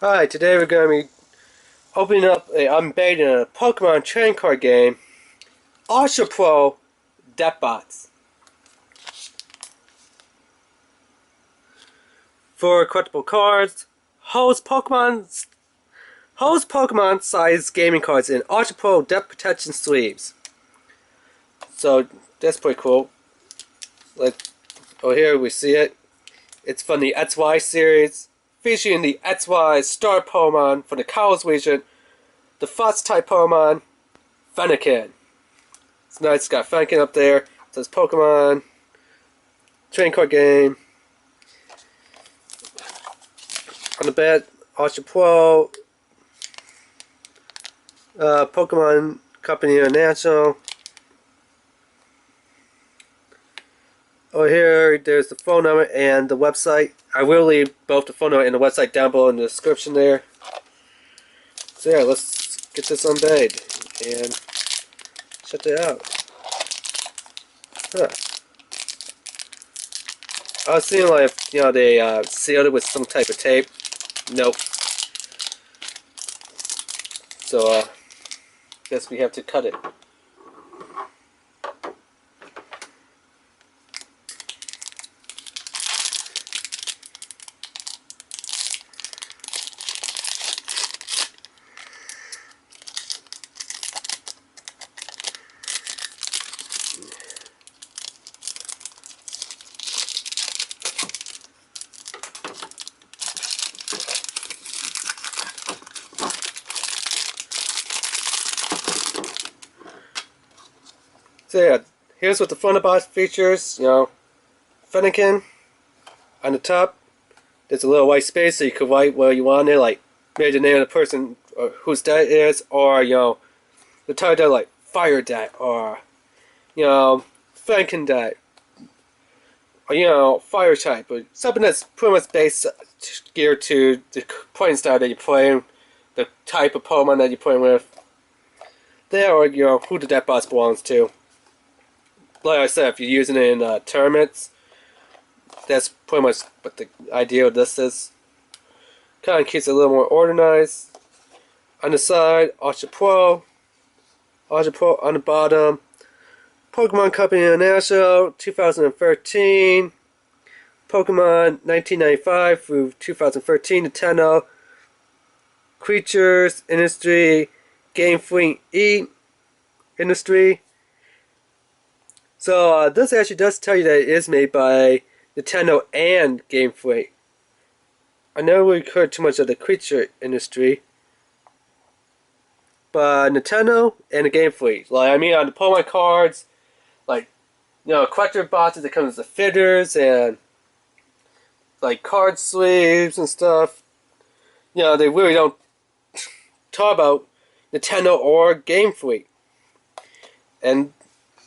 Hi, today we're going to be opening up unbagging a Pokemon trading card game, Ultra Pro Deathbots. For collectible cards, host Pokemon sized gaming cards in Ultra Pro Death Protection sleeves. So that's pretty cool. Here we see it. It's from the XY series, featuring the XY star Pokemon from the Kalos region, the Fox type Pokemon, FENNEKiN. It's nice, it's got FENNEKiN up there. It says Pokemon, trading card game. On the back, Ultra Pro, Pokemon Company International. Over here, there's the phone number and the website. I will leave both the phone number and the website down below in the description there. So yeah, let's get this unbagged and check it out. Huh. I was seeing like, they sealed it with some type of tape. Nope. So, guess we have to cut it. So yeah, here's what the front of the box features. FENNEKiN on the top. There's a little white space so you can write what you want there, like maybe the name of the person or whose debt is, or the title like fire debt, or FENNEKiN debt, or fire type, or something that's pretty much based geared to the playing style that you're playing, the type of Pokemon that you're playing with. There, or who the debt box belongs to. Like I said, if you're using it in tournaments, that's pretty much what the idea of this is. Kind of keeps it a little more organized. On the side, Ultra Pro on the bottom. Pokemon Company International, 2013. Pokemon 1995 through 2013 Nintendo. Creatures, Industry, Game Freak E, Industry. So this actually does tell you that it is made by Nintendo and Game Freak. I never really heard too much of the creature industry, but Nintendo and the Game Freak. Like, I mean, on the Pokemon cards, like, collector boxes that comes with the fitters and like card sleeves and stuff. They really don't talk about Nintendo or Game Freak. And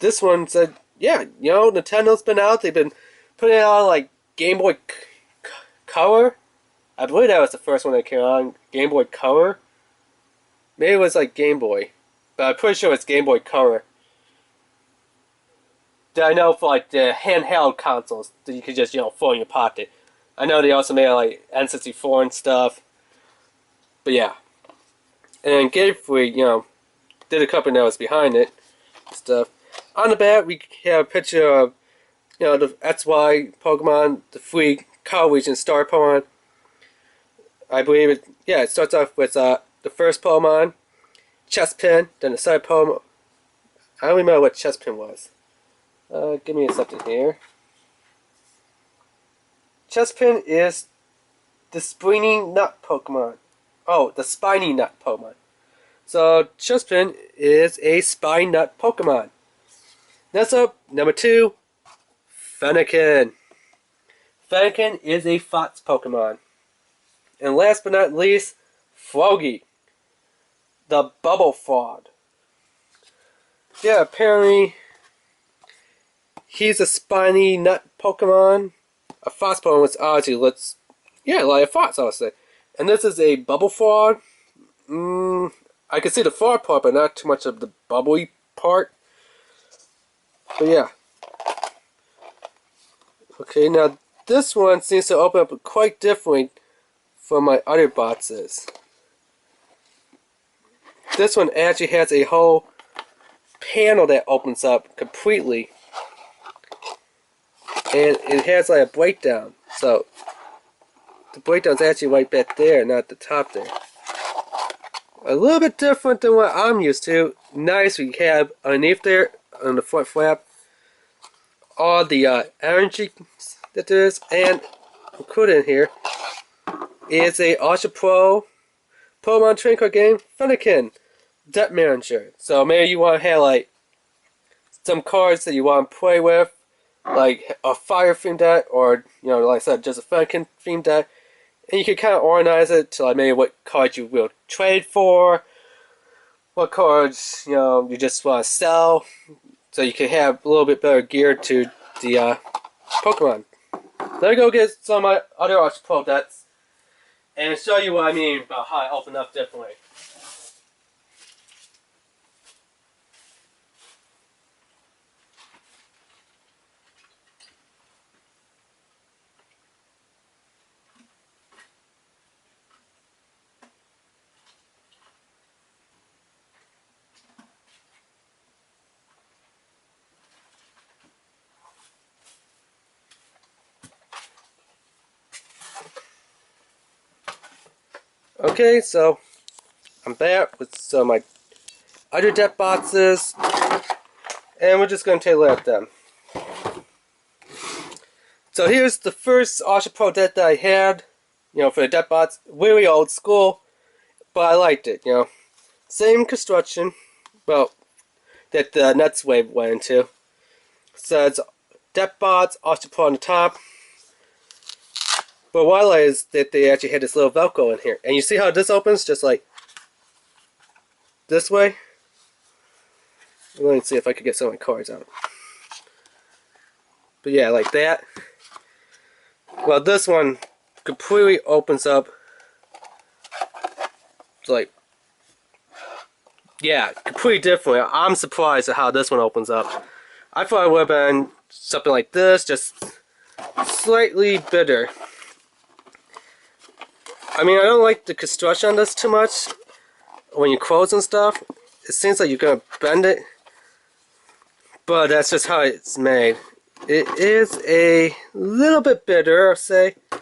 this one said, yeah, Nintendo's been out. They've been putting it on like Game Boy Color. I believe that was the first one that came on, Game Boy Color. Maybe it was like Game Boy, but I'm pretty sure it's Game Boy Color. That I know for like the handheld consoles that you could just throw in your pocket. I know they also made like N64 and stuff. But yeah, and Game Freak, did a company that was behind it and stuff. On the back, we have a picture of, the XY Pokemon, the Freak, Kalos region Star Pokemon. I believe it starts off with the first Pokemon, Chespin, then the second Pokemon. I don't remember what Chespin was. Give me a second here. Chespin is the spiny nut Pokemon. Oh, the spiny nut Pokemon. So, Chespin is a spiny nut Pokemon. Next up, number 2, FENNEKiN. FENNEKiN is a Fox Pokemon. And last but not least, Froggy, the Bubble Frog. Yeah, apparently he's a spiny nut Pokemon. A Fox Pokemon, which obviously looks, like a fox, I would say. And this is a Bubble Frog. I can see the frog part, but not too much of the bubbly part. But yeah. Okay, now this one seems to open up quite differently for my other boxes. This one actually has a whole panel that opens up completely, and it has like a breakdown. So the breakdown's actually right back there, not the top there. A little bit different than what I'm used to. Nice, we have underneath there on the front flap all the energy that there is, and included in here is a Ultra Pro Pokemon trading card game, FENNEKiN Deck Manager. So maybe you want to have like some cards that you want to play with, like a fire themed deck, or like I said, just a FENNEKiN themed deck, and you can kind of organize it to like maybe what cards you will trade for, what cards you just want to sell, so you can have a little bit better gear to the Pokemon. Let me go get some of my other Ultra Pro decks and show you what I mean about how I open up differently. Okay, so I'm back with some of my other deck boxes, and we're just going to take a look at them. So here's the first Ultra Pro deck that I had, for the deck box. Really old school, but I liked it, Same construction, well, that the Nuts Wave went into. So it's deck box, Ultra Pro on the top. But what I like is that they actually had this little Velcro in here. And you see how this opens? Just like this way. Let me see if I could get some of my cards out. But yeah, like that. Well, this one completely opens up. It's like, yeah, completely different. I'm surprised at how this one opens up. I thought it would have been something like this, just slightly bigger. I mean, I don't like the construction on this too much. When you close and stuff, it seems like you're going to bend it. But that's just how it's made. It is a little bit bigger, I'll say. A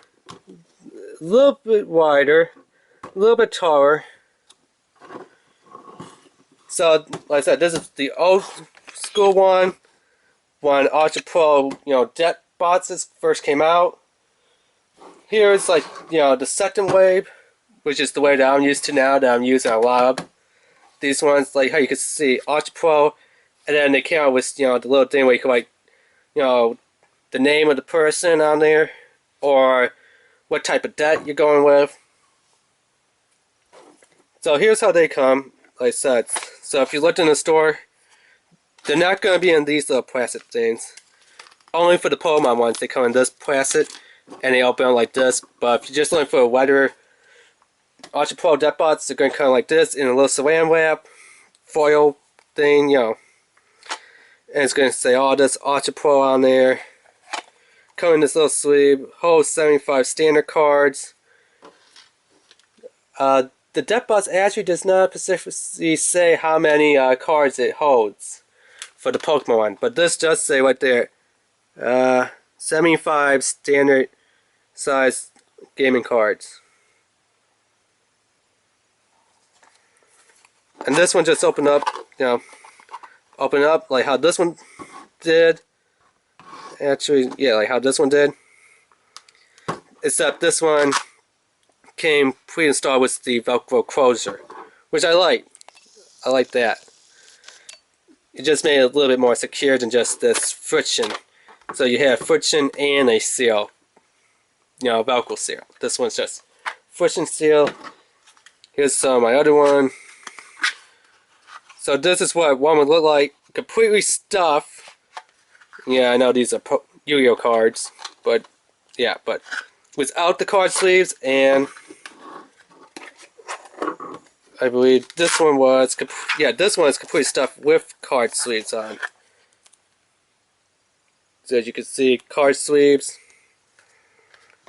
little bit wider. A little bit taller. So, like I said, this is the old school one. When Ultra Pro, deck boxes first came out. Here's like, the second wave, which is the way that I'm used to now, that I'm using a lot of. These ones, like how you can see, Ultra Pro, and then they came out with, the little thing where you can like, the name of the person on there, or what type of deck you're going with. So here's how they come, like I said. So if you looked in the store, they're not going to be in these little plastic things. Only for the Pokemon ones, they come in this plastic. And they open like this, but if you're just looking for a wider Ultra Pro deck box, they're going to come like this in a little saran wrap foil thing, And it's going to say all this Ultra Pro on there. Come in this little sleeve, holds 75 standard cards. The deck box actually does not specifically say how many cards it holds for the Pokemon one, but this does say right there, 75 standard size gaming cards. And this one just opened up, open up like how this one did. Actually, yeah, like how this one did. Except this one came pre-installed with the Velcro closure, which I like. I like that. It just made it a little bit more secure than just this friction. So you have friction and a seal. Velcro seal. This one's just friction seal. Here's some of my other one. So this is what one would look like. Completely stuffed. Yeah, I know these are Yu-Gi-Oh cards. But, yeah, but without the card sleeves, and I believe this one was, this one is completely stuffed with card sleeves on. So as you can see, card sleeves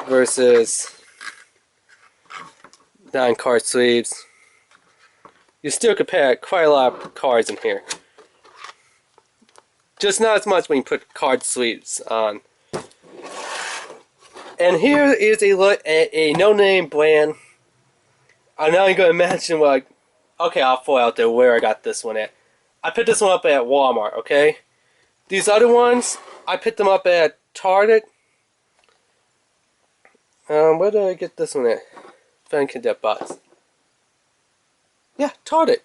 versus non-card sleeves. You still could pack quite a lot of cards in here. Just not as much when you put card sleeves on. And here is a no-name brand. I'm not even going to mention what. Okay, I'll throw out there where I got this one at. I picked this one up at Walmart. Okay, these other ones I picked them up at Target. Where did I get this one at? FENNEKiN Debt Bots. Yeah, Target.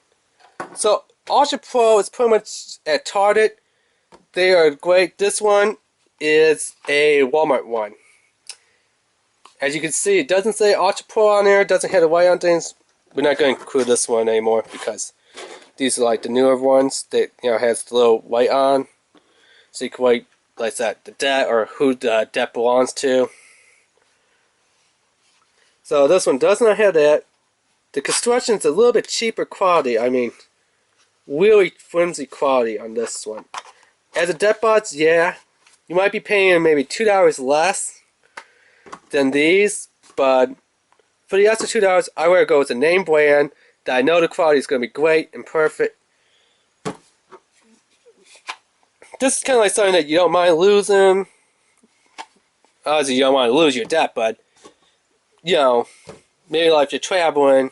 So Ultra Pro is pretty much at Target. They are great. This one is a Walmart one. As you can see, it doesn't say Ultra Pro on there. It doesn't have the white on things. We're not going to include this one anymore because these are like the newer ones that has the little white on, so you can write like that the debt or who the debt belongs to. So this one does not have that. The construction is a little bit cheaper quality. I mean, really flimsy quality on this one. As a debt bots, yeah, you might be paying maybe $2 less than these, but for the extra $2, I would go with a name brand that I know the quality is going to be great and perfect. This is kind of like something that you don't mind losing. Obviously, you don't want to lose your debt, but maybe like if you're traveling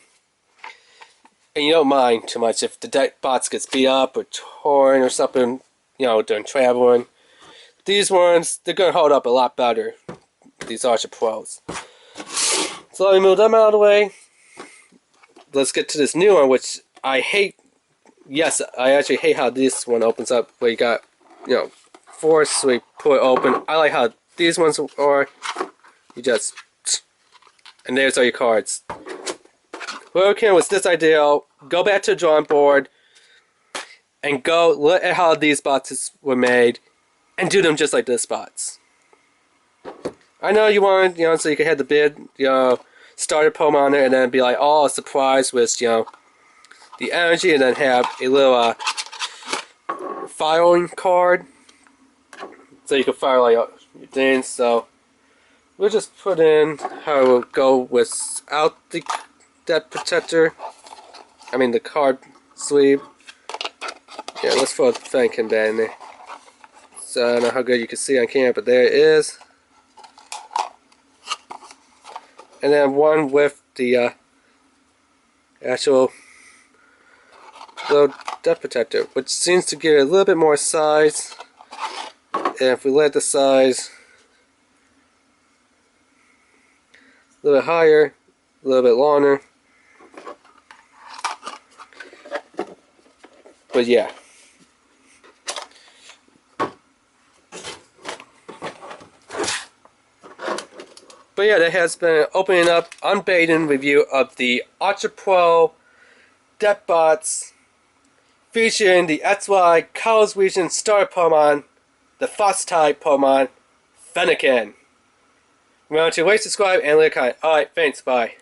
and you don't mind too much if the debt box gets beat up or torn or something, during traveling. These ones, they're going to hold up a lot better. These Ultra Pros. So let me move them out of the way. Let's get to this new one, which I hate. Yes, I actually hate how this one opens up, where you got, force, so we pull it open. I like how these ones are. You just, and there's all your cards. Whoever came with this idea, go back to the drawing board and go look at how these boxes were made and do them just like this box. I know you want, so you can have the bid, starter poem on there and then be like, oh, surprise with, the energy, and then have a little filing card so you can file like your things. So we'll just put in how it will go without the debt protector. I mean the card sleeve. Yeah, let's throw the FENNEKiN back in there. So I don't know how good you can see on camera, but there it is. And then one with the actual little debt protector, which seems to give it a little bit more size. And if we let the size a little bit higher, a little bit longer. But yeah. But yeah, that has been an opening up, unbated review of the Ultra Pro Debt Bots featuring the XY College Region Starter Pokemon, the Fox type Pokemon, FENNEKiN. Remember to rate, subscribe, and leave a comment. Alright, thanks, bye.